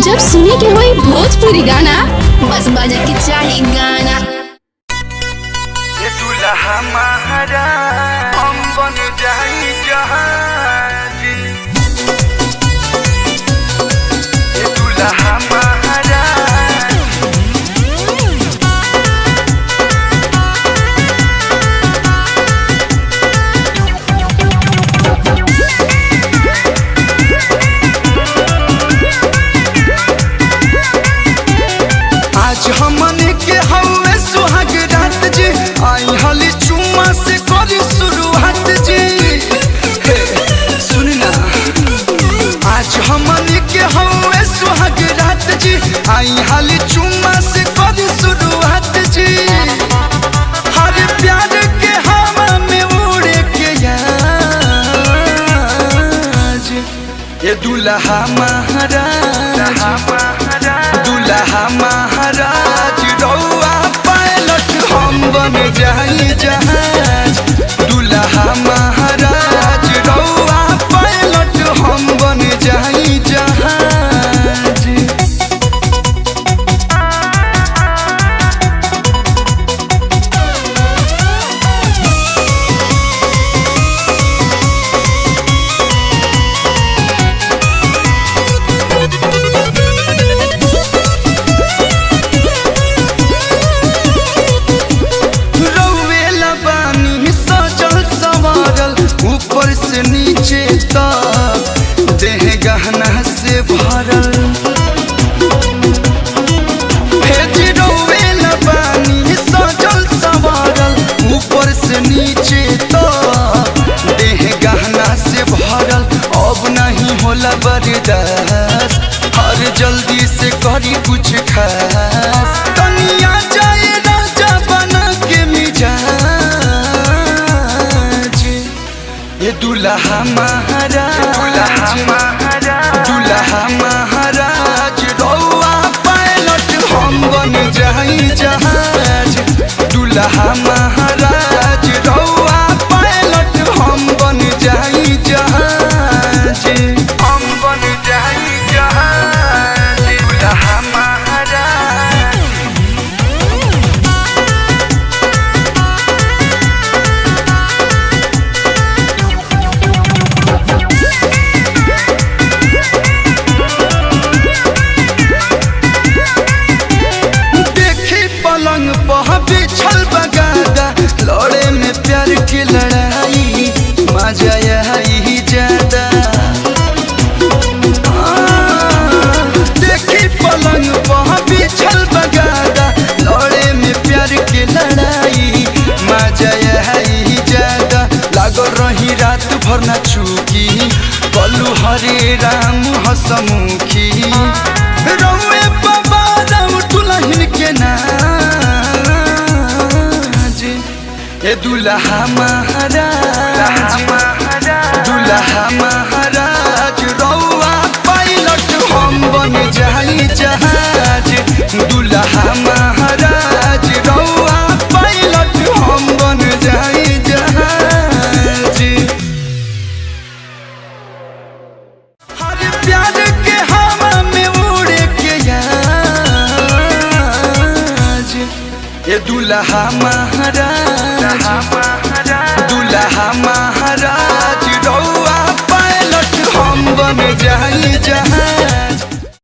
जब सुने के होई भोजपुरी गाना बस बजे के चाही गाना। ये दुल्हा महारा हम बन जाई जहाज। ये दुल्हा महारा आज हमने के हवे सुहाग रात जी, आई हली चुम्मा से करी शुरुआत जी। सुन ना, आज हमने के हवे सुहाग रात जी, आई हली चुम्मा से करी शुरुआत जी। हर प्यार के हवा में उड़े के आज ये दुल्हा महाराज, दुल्हा महाराज रौआ पायलट हम बन जाई जहाज। दुल्हा महाराज रौआ पायलट हम बन जाई जहाज। ऊपर से नीचे तक देह गहना से भरल, पानी सजल संवरल। ऊपर से नीचे तक देह गहना से भरल। अब नहीं होला बर्दाश्त, हर जल्दी से करी कुछ खास। कनिया जाए राजा बना के मिजाज। ये दुल्हा महाराज, दुल्हा महाराज रौआ पायलट हम बन जाई जहाज। दुल्हा महाराज रौआ पायलट हम बन जाई जहाज। हम बन जाई जहाज। दुल्हा महाराज पलंग पर बिछल बगादा, लड़े में प्यार की लड़ाई मजा यही ज्यादा। देखी पलंग पर बिछल बगादा, लड़े में प्यार की लड़ाई मजा यही ज्यादा। लागल रही रात भर न चूकी, कलू हरे राम हसमुखी। रौए बाबा राम दुल्हन के नाज। ये दुल्हा महाराज, दुल्हा महाराज रौआ पायलट हम बन जाई जहाज। दुल्हा महाराज रौआ पायलट हम बन जाई जहाज। हर प्यार के हवा में उड़े के आज ये दुल्हा महाराज, दुल्हा महाराज रौआ पायलट हम बन जाई जहाज।